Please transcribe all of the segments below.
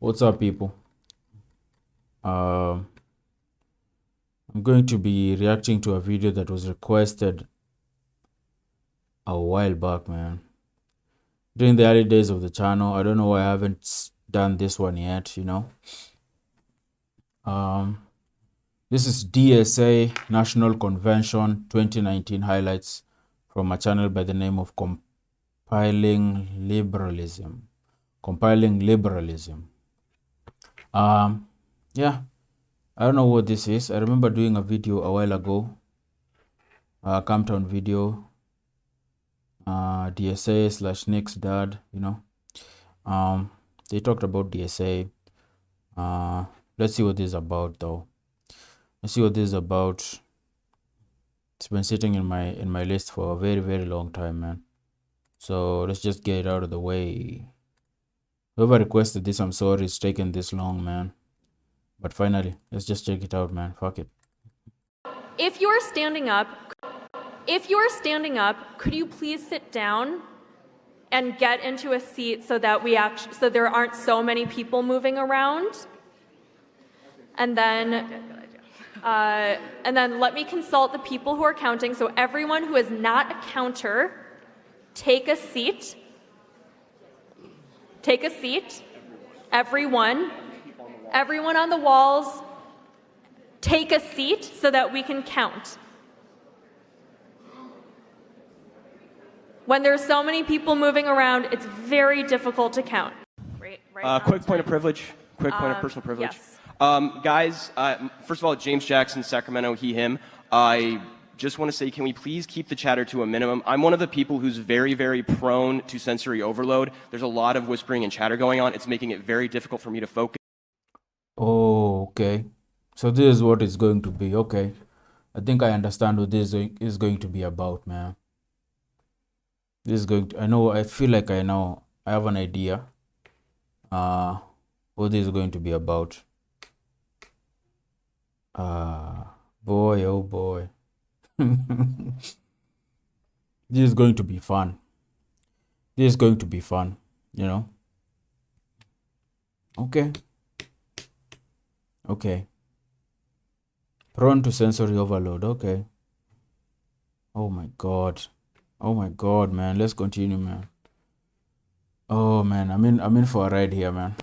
What's up, people? I'm going to be reacting to a video that was requested a while back, man. During the early days of the channel, I don't know why I haven't done this one yet, This is DSA National Convention 2019 highlights from a channel by the name of Compiling Liberalism. Compiling Liberalism. Yeah. I don't know what this is. I remember doing a video a while ago, Camptown video, DSA / Nick's dad, They talked about DSA. Let's see what this is about, though. Let's see what this is about. It's been sitting in my list for a very, very long time, man. So let's just get it out of the way. Whoever requested this, I'm sorry it's taken this long, man. But finally, let's just check it out, man. Fuck it. If you're standing up, could you please sit down and get into a seat so that so there aren't so many people moving around? And then let me consult the people who are counting. So everyone who is not a counter, take a seat. Take a seat. Everyone on the walls, take a seat so that we can count. When there's so many people moving around, it's very difficult to count. Quick point of privilege. Quick point of personal privilege. Yes. Guys, first of all, James Jackson, Sacramento, he, him. I just want to say, can we please keep the chatter to a minimum? I'm one of the people who's very, very prone to sensory overload. There's a lot of whispering and chatter going on. It's making it very difficult for me to focus. Oh, okay. So this is what it's going to be. Okay. I think I understand what this is going to be about, man. This is going to, I feel like I know. I have an idea what this is going to be about. Boy, oh boy. This is going to be fun. This is going to be fun, Okay. Okay. Prone to sensory overload. Okay. Oh my God. Oh my God, man. Let's continue, man. Oh man, I'm in for a ride here, man.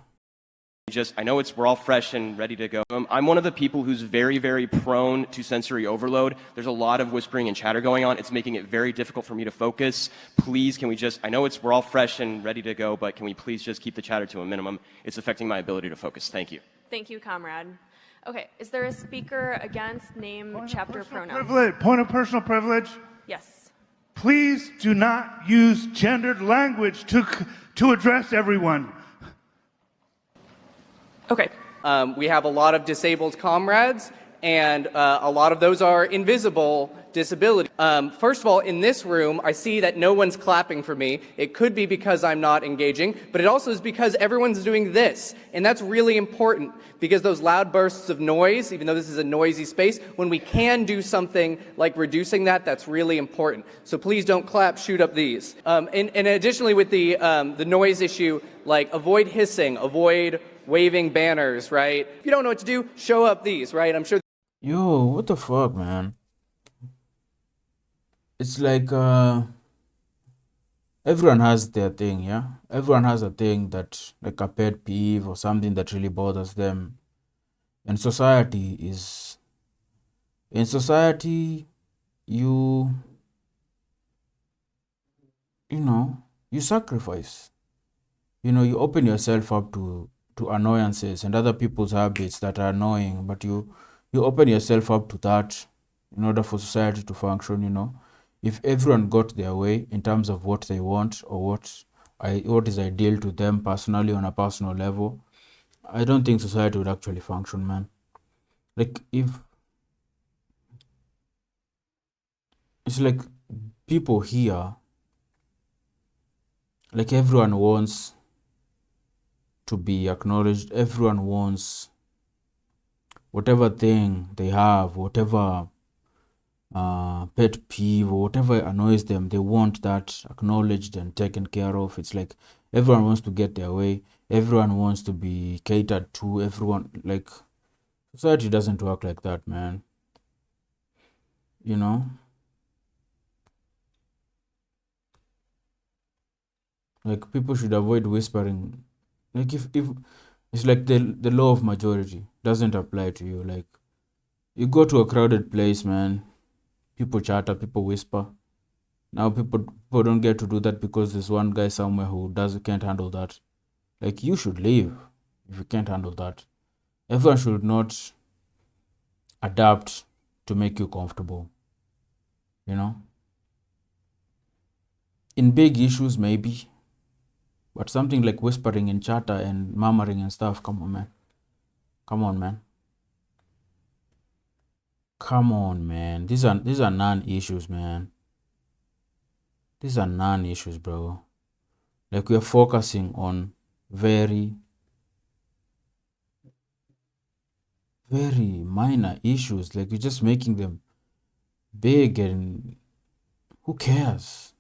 I know we're all fresh and ready to go. I'm one of the people who's very, very prone to sensory overload. There's a lot of whispering and chatter going on. It's making it very difficult for me to focus. Please, I know we're all fresh and ready to go, but can we please just keep the chatter to a minimum? It's affecting my ability to focus. Thank you. Thank you, comrade. Okay, is there a speaker against name, chapter, pronoun? Point of personal privilege. Yes. Please do not use gendered language to address everyone. Okay. We have a lot of disabled comrades, and a lot of those are invisible disabilities. First of all, in this room, I see that no one's clapping for me. It could be because I'm not engaging, but it also is because everyone's doing this. And that's really important, because those loud bursts of noise, even though this is a noisy space, when we can do something like reducing that, that's really important. So please don't clap, shoot up these. And additionally, with the noise issue, like avoid hissing, avoid waving banners, right? If you don't know what to do, show up these, right? I'm sure. Yo, what the fuck, man? It's like everyone has their thing, yeah? Everyone has a thing that, like a pet peeve or something that really bothers them. And society, you sacrifice. You open yourself up to annoyances and other people's habits that are annoying, but you open yourself up to that in order for society to function. If everyone got their way in terms of what they want or what is ideal to them personally on a personal level, I don't think society would actually function, man. Like, if it's like people here, like, everyone wants to be acknowledged. Everyone wants whatever thing they have, whatever pet peeve or whatever annoys them, they want that acknowledged and taken care of. It's like Everyone wants to get their way. Everyone wants to be catered to. Everyone, like, society doesn't work like that, man. You know? Like, people should avoid whispering. Like, if it's like the law of majority doesn't apply to you. Like, you go to a crowded place, man. People chatter, people whisper. Now people don't get to do that because there's one guy somewhere who can't handle that. Like, you should leave if you can't handle that. Everyone should not adapt to make you comfortable. You know? In big issues, maybe. But something like whispering and chatter and murmuring and stuff, come on, man. Come on, man. Come on, man. These are non-issues, man. These are non-issues, bro. Like, we are focusing on very, very minor issues. Like, you're just making them big, and who cares?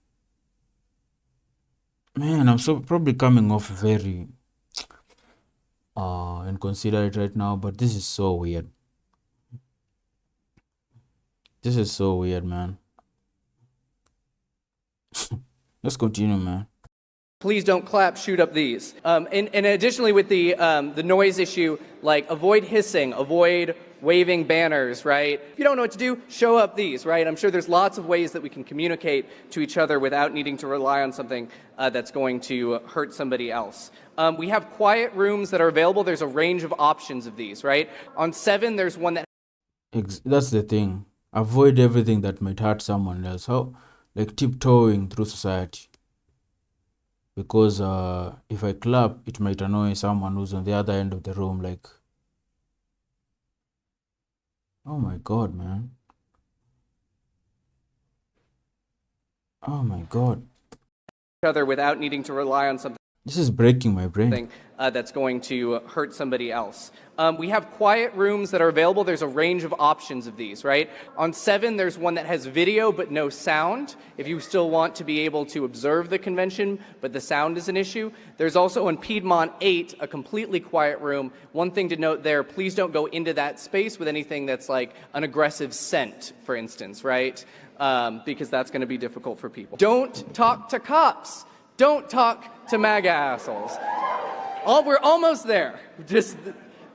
Man, I'm so probably coming off very inconsiderate right now, but this is so weird. This is so weird, man. Let's continue, man. Please don't clap, shoot up these. And additionally, with the noise issue, like avoid hissing, avoid waving banners, right? If you don't know what to do, show up these, right? I'm sure there's lots of ways that we can communicate to each other without needing to rely on something that's going to hurt somebody else. We have quiet rooms that are available. There's a range of options of these, right? On 7, there's one that That's the thing. Avoid everything that might hurt someone else. How, like, tiptoeing through society. Because if I clap, it might annoy someone who's on the other end of the room. Like, oh my god, man. Oh my god. each other without needing to rely on something This is breaking my brain. that's going to hurt somebody else. We have quiet rooms that are available. There's a range of options of these, right? On 7, there's one that has video but no sound, if you still want to be able to observe the convention, but the sound is an issue. There's also on Piedmont 8, a completely quiet room. One thing to note there, please don't go into that space with anything that's like an aggressive scent, for instance, right? Because that's going to be difficult for people. Don't talk to cops. Don't talk to MAGA assholes. We're almost there. Just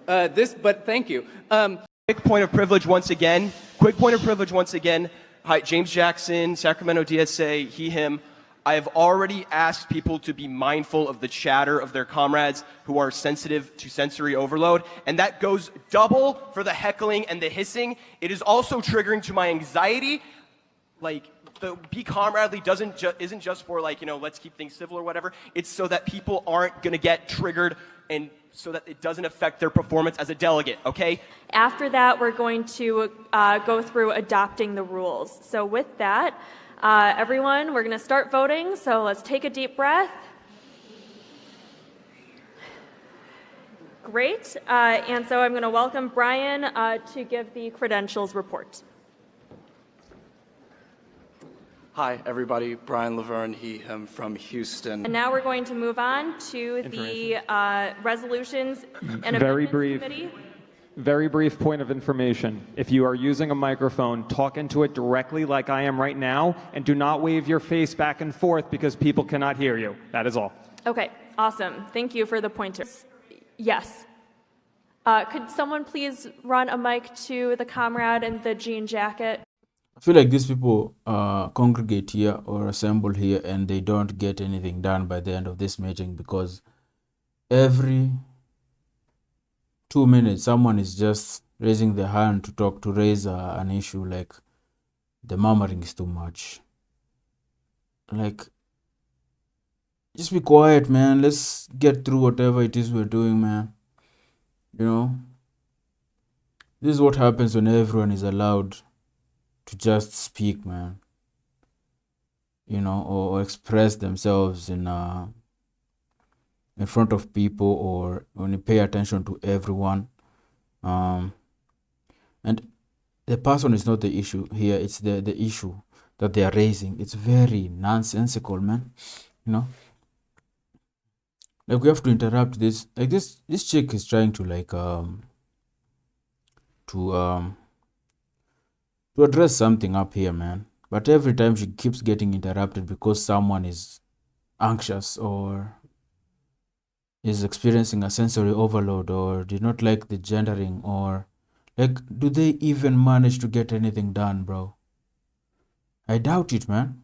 but thank you. Quick point of privilege once again. Quick point of privilege once again. Hi, James Jackson, Sacramento DSA, he, him. I have already asked people to be mindful of the chatter of their comrades who are sensitive to sensory overload, and that goes double for the heckling and the hissing. It is also triggering to my anxiety. Like, the be comradely isn't just for, like, you know, let's keep things civil or whatever. It's so that people aren't going to get triggered and so that it doesn't affect their performance as a delegate, okay? After that, we're going to go through adopting the rules. So with that, everyone, we're going to start voting. So let's take a deep breath. Great. And so I'm going to welcome Brian to give the credentials report. Hi, everybody. Brian Laverne, he, him, from Houston. And now we're going to move on to the resolutions and Very amendments brief. committee. Very brief point of information. If you are using a microphone, talk into it directly like I am right now, and do not wave your face back and forth because people cannot hear you. That is all. Okay, awesome. Thank you for the pointers. Yes. Could someone please run a mic to the comrade in the jean jacket? I feel like these people congregate here or assemble here and they don't get anything done by the end of this meeting because every 2 minutes someone is just raising their hand to raise an issue. Like, the murmuring is too much. Like, just be quiet, man. Let's get through whatever it is we're doing, man. You know, this is what happens when everyone is allowed to just speak, man. You know, or express themselves in front of people, or when you pay attention to everyone. And the person is not the issue here, it's the issue that they are raising. It's very nonsensical, man. You know, Like we have to interrupt this. Like this chick is trying to to um to address something up here, man. But every time she keeps getting interrupted because someone is anxious or is experiencing a sensory overload or did not like the gendering or like do they even manage to get anything done, bro? I doubt it, man.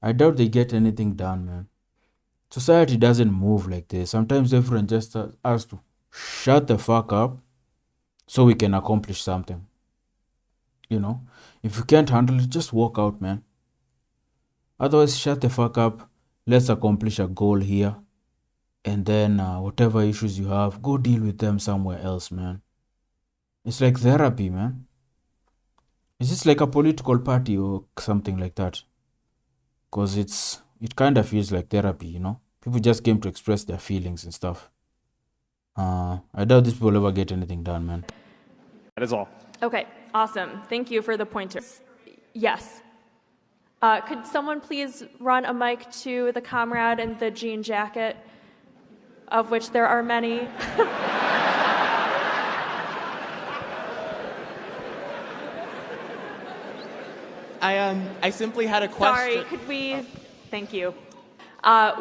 I doubt they get anything done, man. Society doesn't move like this. Sometimes everyone just has to shut the fuck up so we can accomplish something. You know, if you can't handle it, just walk out, man. Otherwise, shut the fuck up. Let's accomplish a goal here. And then whatever issues you have, go deal with them somewhere else, man. It's like therapy, man. Is this like a political party or something like that? Because it kind of feels like therapy, you know? People just came to express their feelings and stuff. I doubt these people ever get anything done, man. That is all. Okay, awesome. Thank you for the pointers. Yes. Could someone please run a mic to the comrade in the jean jacket, of which there are many? I simply had a question. Sorry, could we? Thank you.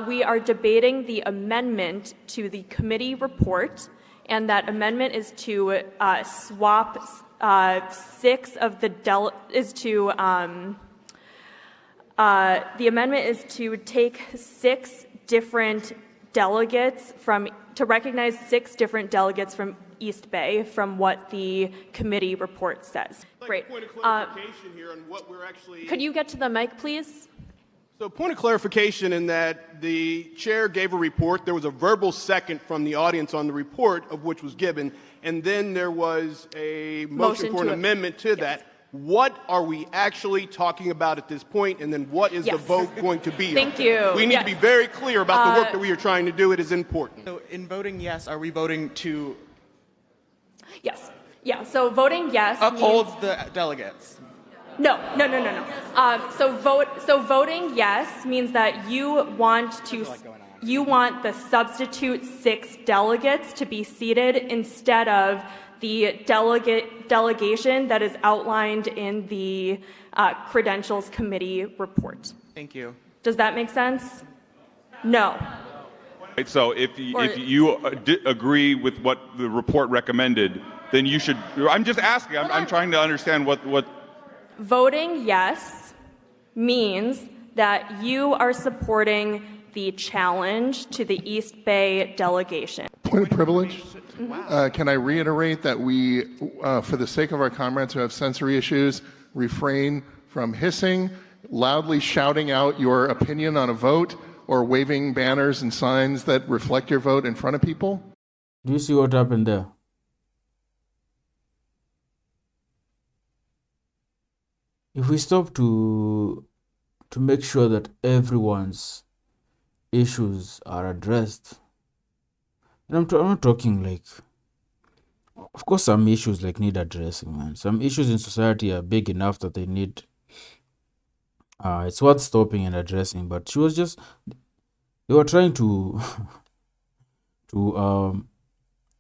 We are debating the amendment to the committee report, and that amendment is to swap six of the the amendment is to take six different delegates to recognize six different delegates from East Bay from what the committee report says. Great. Point of clarification here on what we're actually. Could you get to the mic, please? So, point of clarification in that the chair gave a report. There was a verbal second from the audience on the report, of which was given, and then there was a motion for an amendment to that. What are we actually talking about at this point, and then what is the vote going to be? Thank you. We need to be very clear about the work that we are trying to do. It is important. So, in voting yes, are we voting to Yes. Yeah. So voting yes uphold means, the delegates? No. So voting yes means that you want the substitute six delegates to be seated instead of the delegation that is outlined in the Credentials Committee report. Thank you. Does that make sense? No. Right, so if you agree with what the report recommended, then you should. I'm just asking. I'm trying to understand what. Voting yes means that you are supporting the challenge to the East Bay delegation. Point of privilege. Can I reiterate that we, for the sake of our comrades who have sensory issues, refrain from hissing, loudly shouting out your opinion on a vote, or waving banners and signs that reflect your vote in front of people? Do you see what happened there? If we stop to make sure that everyone's issues are addressed, and I'm not talking like, of course some issues like need addressing, man. Some issues in society are big enough that they need, it's worth stopping and addressing. But she was just, they were trying to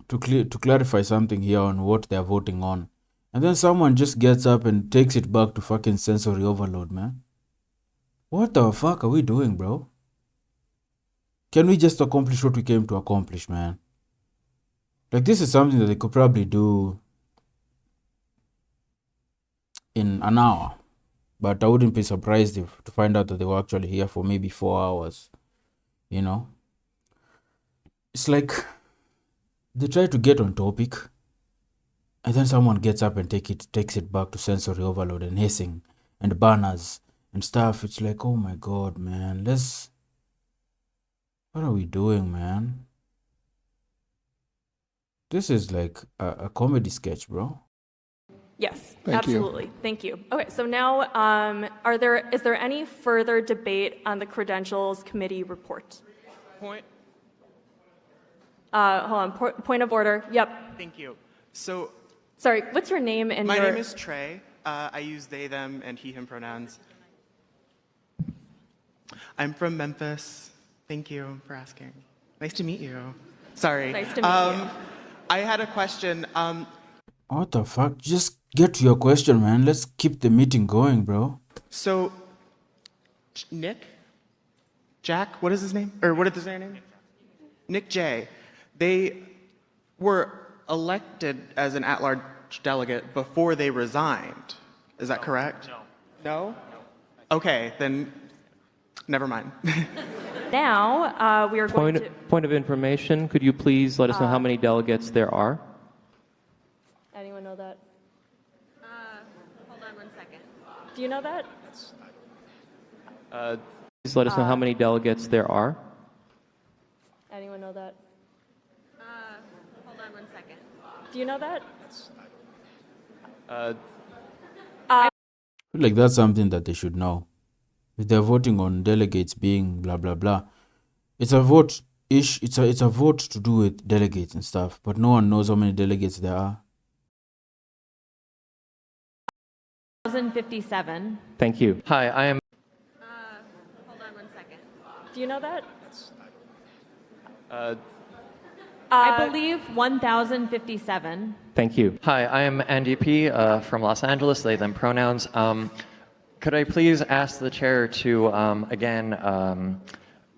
to clarify something here on what they're voting on. And then someone just gets up and takes it back to fucking sensory overload, man. What the fuck are we doing, bro? Can we just accomplish what we came to accomplish, man? Like, this is something that they could probably do in an hour. But I wouldn't be surprised to find out that they were actually here for maybe 4 hours. You know? It's like they try to get on topic, and then someone gets up and takes it back to sensory overload and hissing and banners and stuff. It's like, oh my god, man. What are we doing, man? This is like a comedy sketch, bro. Yes, Thank you. absolutely. Thank you. Okay, so now, is there any further debate on the Credentials Committee report? Point. Hold on. Point of order. Yep. Thank you. So, Sorry. What's your name and my your? name is Trey. I use they, them, and he, him pronouns. I'm from Memphis. Thank you for asking. Nice to meet you. Sorry. Nice to meet you. I had a question. What the fuck? Just get to your question, man. Let's keep the meeting going, bro. So, Nick? Jack? What is his name? Or what is their name? Nick J. They were elected as an at-large delegate before they resigned. Is that correct? No. No? Okay, then never mind. Now, we are going to... Point of information, could you please let us know how many delegates there are? Anyone know that? Hold on one second. Do you know that? Please let us know how many delegates there are. Anyone know that? Hold on one second. Do you know that? I feel like that's something that they should know. If they're voting on delegates being blah blah blah, it's a vote ish. It's a vote to do with delegates and stuff, but no one knows how many delegates there are. 1,057. Thank you. Hi, I am. Hold on one second. Do you know that? I believe 1,057. Thank you. Hi, I am Andy P. From Los Angeles, they, them pronouns. Could I please ask the chair to,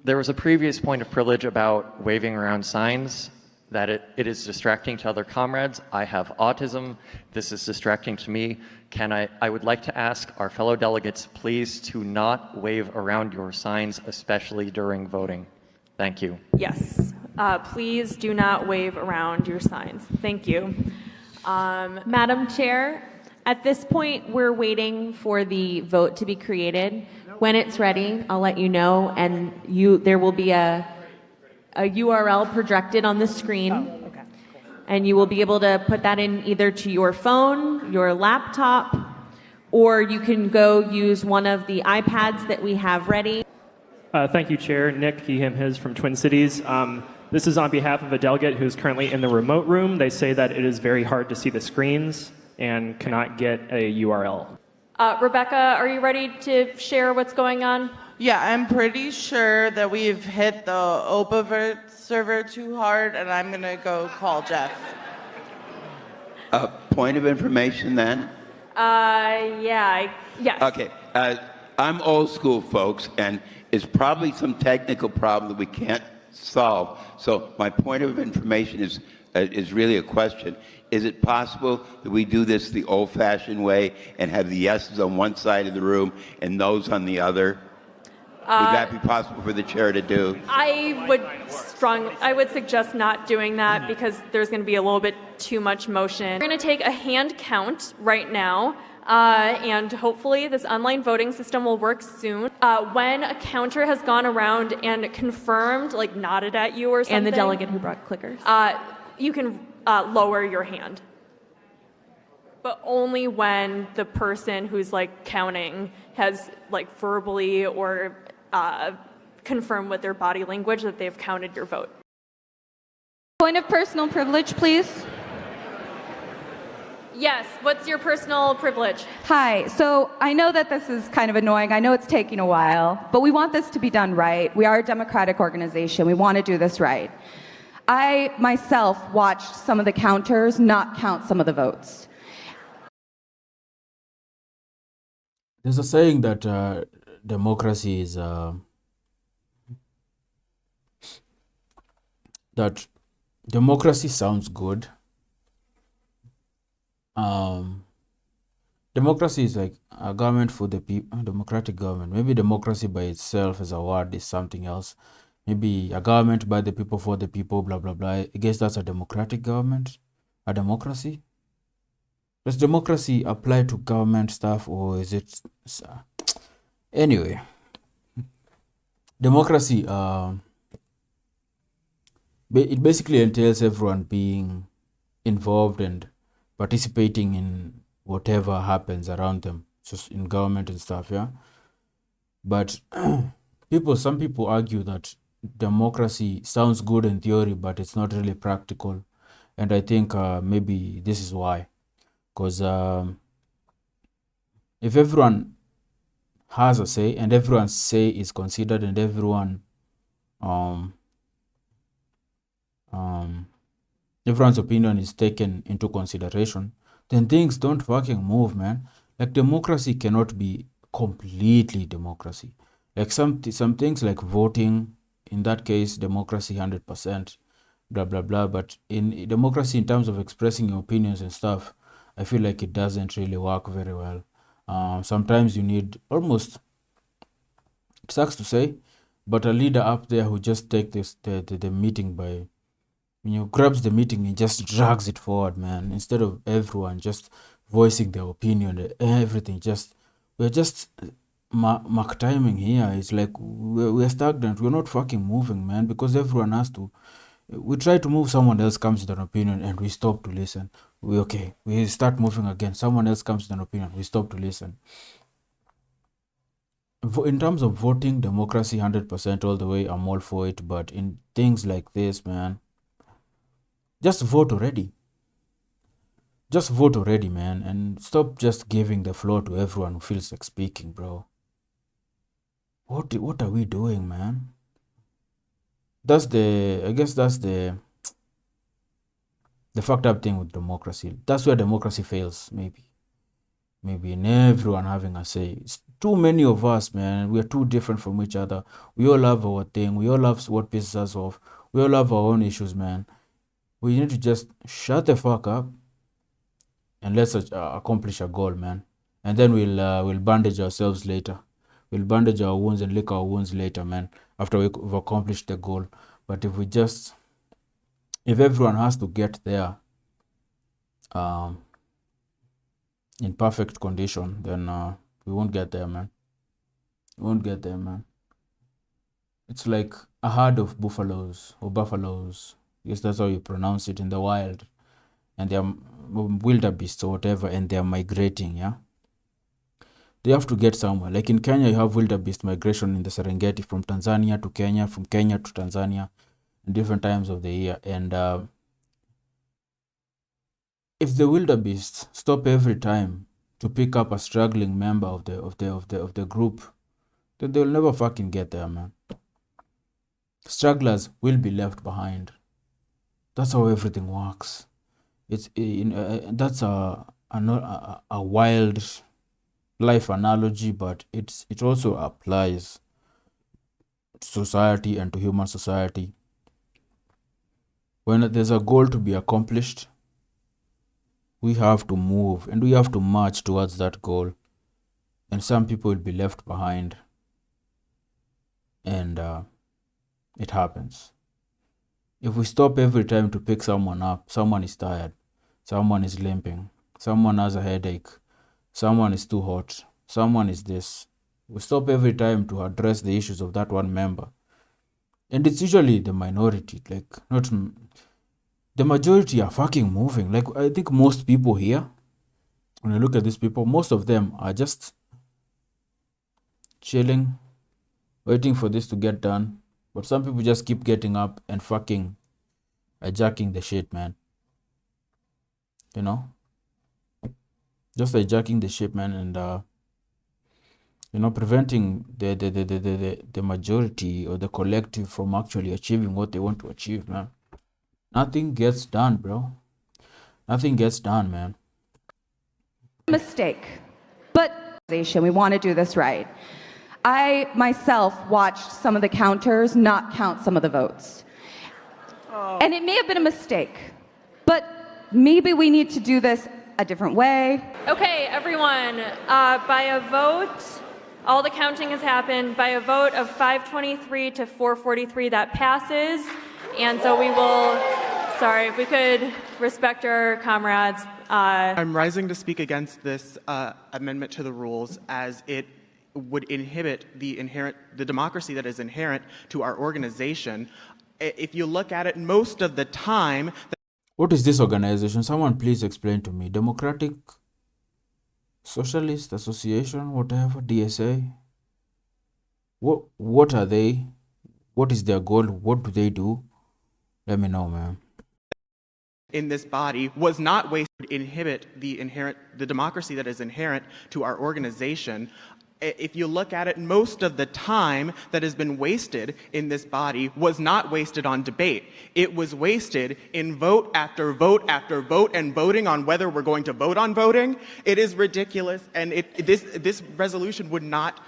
there was a previous point of privilege about waving around signs, that it is distracting to other comrades. I have autism. This is distracting to me. I would like to ask our fellow delegates, please, to not wave around your signs, especially during voting. Thank you. Yes. Please do not wave around your signs. Thank you. Madam Chair, at this point, we're waiting for the vote to be created. When it's ready, I'll let you know, and there will be a URL projected on the screen. And you will be able to put that in either to your phone, your laptop, or you can go use one of the iPads that we have ready. Thank you, Chair. Nick, he, him, his from Twin Cities. This is on behalf of a delegate who's currently in the remote room. They say that it is very hard to see the screens and cannot get a URL. Rebecca, are you ready to share what's going on? Yeah, I'm pretty sure that we've hit the OpaVert server too hard, and I'm going to go call Jeff. Point of information then? Yes. Okay. I'm old school, folks, and it's probably some technical problem that we can't solve. So my point of information is really a question. Is it possible that we do this the old-fashioned way and have the yeses on one side of the room and noes on the other? Would that be possible for the chair to do? I would suggest not doing that because there's going to be a little bit too much motion. We're going to take a hand count right now, and hopefully this online voting system will work soon. When a counter has gone around and confirmed, like nodded at you or something, And the delegate who brought clickers. You can lower your hand. But only when the person who's like counting has like verbally or confirmed with their body language that they've counted your vote. Point of personal privilege, please. Yes, what's your personal privilege? Hi, so I know that this is kind of annoying. I know it's taking a while, but we want this to be done right. We are a democratic organization. We want to do this right. I myself watched some of the counters not count some of the votes. There's a saying that democracy is that democracy sounds good. Democracy is like a government for the people, democratic government. Maybe democracy by itself as a word is something else. Maybe a government by the people for the people, blah blah blah. I guess that's a democratic government, a democracy. Does democracy apply to government stuff, or is it anyway? Democracy, it basically entails everyone being involved and participating in whatever happens around them, just in government and stuff, yeah. But some people argue that democracy sounds good in theory, but it's not really practical, and I think maybe this is why. Because if everyone has a say and everyone's say is considered and everyone everyone's opinion is taken into consideration, then things don't fucking move, man. Like democracy cannot be completely democracy. Like some things like voting, in that case, democracy 100%, blah blah blah. But in democracy, in terms of expressing your opinions and stuff, I feel like it doesn't really work very well. Sometimes you need almost, it sucks to say, but a leader up there who just take the meeting by, grabs the meeting and just drags it forward, man. Instead of everyone just voicing their opinion, everything we're just mark timing here. It's like we're stagnant. We're not fucking moving, man, because everyone has to. We try to move, someone else comes with an opinion and we stop to listen. We start moving again. Someone else comes with an opinion. We stop to listen. In terms of voting, democracy 100% all the way, I'm all for it. But in things like this, man, just vote already. Just vote already, man, and stop just giving the floor to everyone who feels like speaking, bro. What are we doing, man? I guess that's the fucked up thing with democracy. That's where democracy fails, maybe in everyone having a say. It's too many of us, man. We're too different from each other. We all have our thing. We all have what pisses us off. We all have our own issues, man. We need to just shut the fuck up and let's accomplish a goal, man. And then we'll bandage ourselves later. We'll bandage our wounds and lick our wounds later, man, after we've accomplished the goal. But if everyone has to get there in perfect condition, then we won't get there, man. We won't get there, man. It's like a herd of buffaloes. Yes, that's how you pronounce it, in the wild. And they're wildebeests or whatever, and they're migrating, yeah? They have to get somewhere. Like in Kenya, you have wildebeest migration in the Serengeti from Tanzania to Kenya, from Kenya to Tanzania, in different times of the year. And if the wildebeest stop every time to pick up a struggling member of the group, then they'll never fucking get there, man. Stragglers will be left behind. That's how everything works. That's a wild life analogy, but it also applies to society and to human society. When there's a goal to be accomplished, we have to move and we have to march towards that goal, and some people will be left behind, and it happens. If we stop every time to pick someone up, someone is tired, someone is limping, someone has a headache, someone is too hot, someone is this. We stop every time to address the issues of that one member. And it's usually the minority, like not the majority are fucking moving. Like I think most people here, when I look at these people, most of them are just chilling, waiting for this to get done. But some people just keep getting up and fucking hijacking the shit, man. You know? Just hijacking the shit, man, and preventing the majority or the collective from actually achieving what they want to achieve, man. Nothing gets done, bro. Nothing gets done, man. Mistake. But we want to do this right. I myself watched some of the counters not count some of the votes. And it may have been a mistake, but maybe we need to do this a different way. Okay, everyone, by a vote, all the counting has happened. By a vote of 523 to 443, that passes. And so we will, sorry, if we could respect our comrades. I'm rising to speak against this amendment to the rules, as it would inhibit the democracy that is inherent to our organization. If you look at it, most of the time... What is this organization? Someone please explain to me. Democratic Socialist Association, whatever, DSA? What are they? What is their goal? What do they do? Let me know, man. In this body was not wasted to inhibit the democracy that is inherent to our organization. if you look at it, most of the time that has been wasted in this body was not wasted on debate. It was wasted in vote after vote after vote and voting on whether we're going to vote on voting. It is ridiculous, and this resolution would not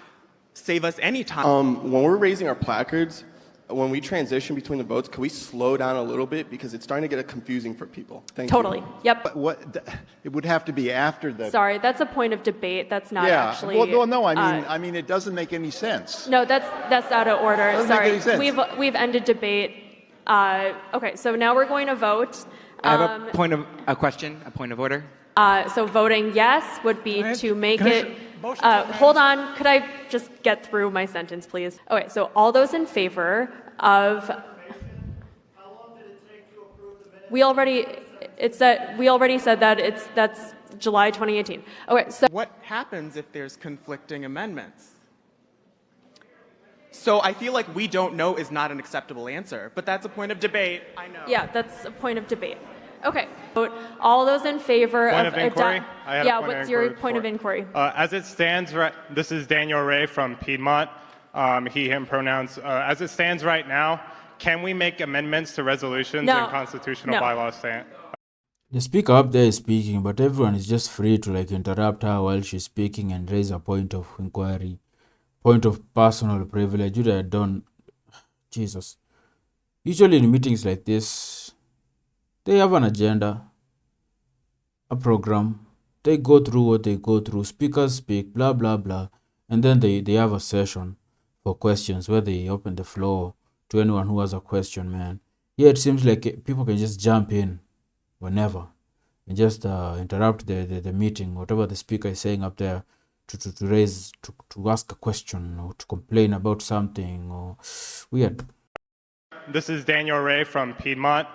save us any time. When we're raising our placards, when we transition between the votes, can we slow down a little bit because it's starting to get confusing for people? Thank you. Totally. Yep. But it would have to be after the. Sorry, that's a point of debate. That's not Yeah. actually. Well, no. I mean, it doesn't make any sense. No, that's out of order. Doesn't make Sorry, any sense. we've ended debate. Okay, so now we're going to vote. I have a question, a point of order. So voting yes would be to make can I it. Hold on, could I just get through my sentence, please? Okay, so all those in favor of. We already said that that's July 2018. Okay, so What happens if there's conflicting amendments? So I feel like we don't know is not an acceptable answer, but that's a point of debate. I know. yeah, that's a point of debate. Okay, vote all those in favor Point of. of inquiry? I had a Yeah, point of what's your inquiry point of inquiry? As it stands, this is Daniel Ray from Piedmont, he, him pronouns. As it stands right now, can we make amendments to resolutions No. and constitutional No. bylaws? The speaker up there is speaking, but everyone is just free to like interrupt her while she's speaking and raise a point of inquiry, point of personal privilege. You that don't, Jesus. Usually in meetings like this, they have an agenda, a program. They go through what they go through. Speakers speak, blah blah blah, and then they have a session for questions where they open the floor to anyone who has a question. Man, yeah, it seems like people can just jump in whenever and just interrupt the meeting, whatever the speaker is saying up there, to raise to ask a question or to complain about something or weird. This is Daniel Ray from Piedmont,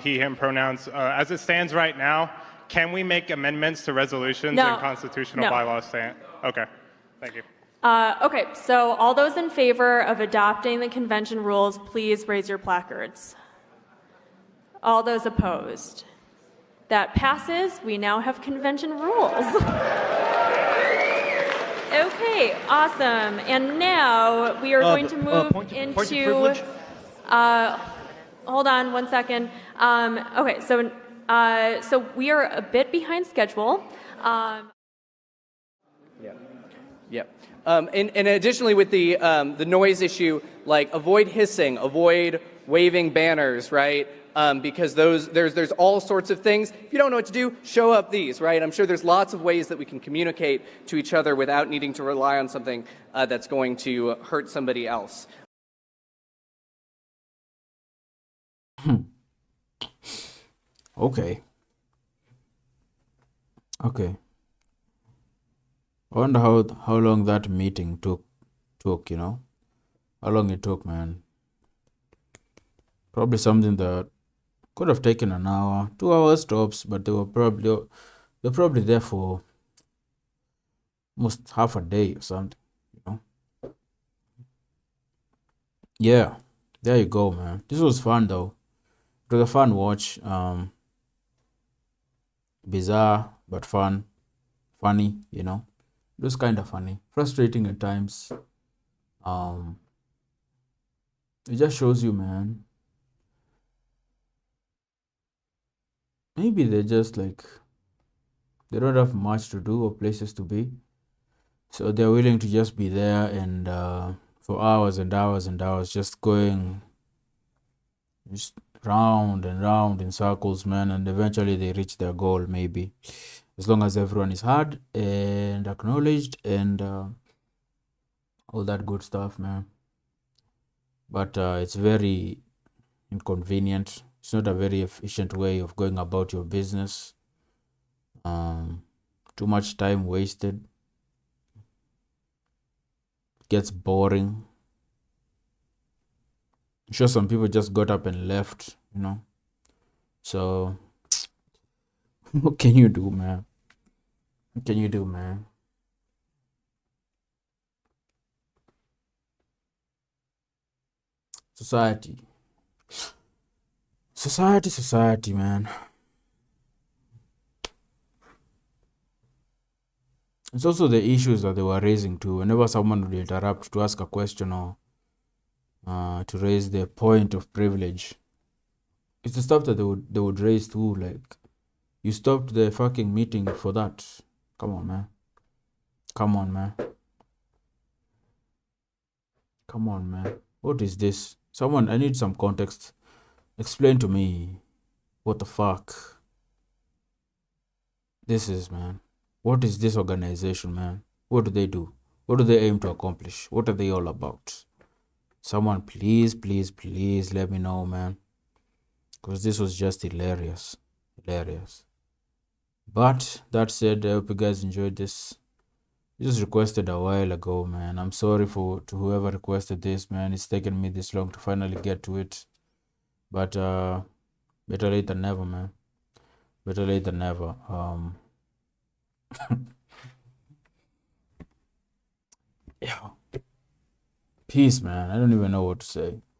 he, him pronouns. As it stands right now, can we make amendments to resolutions No. and constitutional No. bylaws? Okay, thank you. Okay, so all those in favor of adopting the convention rules, please raise your placards. All those opposed? That passes. We now have convention rules. Okay, awesome. And now we are going to move into. Hold on one second. Okay, so we are a bit behind schedule. Yeah. And additionally, with the noise issue, like avoid hissing, avoid waving banners, right? Because there's all sorts of things. If you don't know what to do, show up these, right? I'm sure there's lots of ways that we can communicate to each other without needing to rely on something that's going to hurt somebody else. Okay. I wonder how long that meeting took, you know? How long it took, man. Probably something that could have taken an hour, 2 hours tops, but they're probably there for almost half a day or something, you know? Yeah, there you go, man. This was fun though. It was a fun watch. Bizarre but fun. Funny, you know. It was kind of funny. Frustrating at times. It just shows you, man. Maybe they're just like, they don't have much to do or places to be. So they're willing to just be there and for hours and hours and hours, just going just round and round in circles, man. And eventually they reach their goal, maybe. As long as everyone is heard and acknowledged and all that good stuff, man. But it's very inconvenient. It's not a very efficient way of going about your business. Too much time wasted. It gets boring. I'm sure some people just got up and left, you know. So, what can you do, man? What can you do, man? Society, man. It's also the issues that they were raising too. Whenever someone would interrupt to ask a question or to raise their point of privilege, it's the stuff that they would raise too. Like, you stopped the fucking meeting for that. Come on, man. Come on, man. Come on, man. What is this? Someone, I need some context. Explain to me what the fuck this is, man. What is this organization, man? What do they do? What do they aim to accomplish? What are they all about? Someone, please, please, please let me know, man. Because this was just hilarious. Hilarious. But that said, I hope you guys enjoyed this. This was requested a while ago, man. I'm sorry to whoever requested this, man. It's taken me this long to finally get to it. But better late than never, man. Better late than never. Yeah. Peace, man. I don't even know what to say.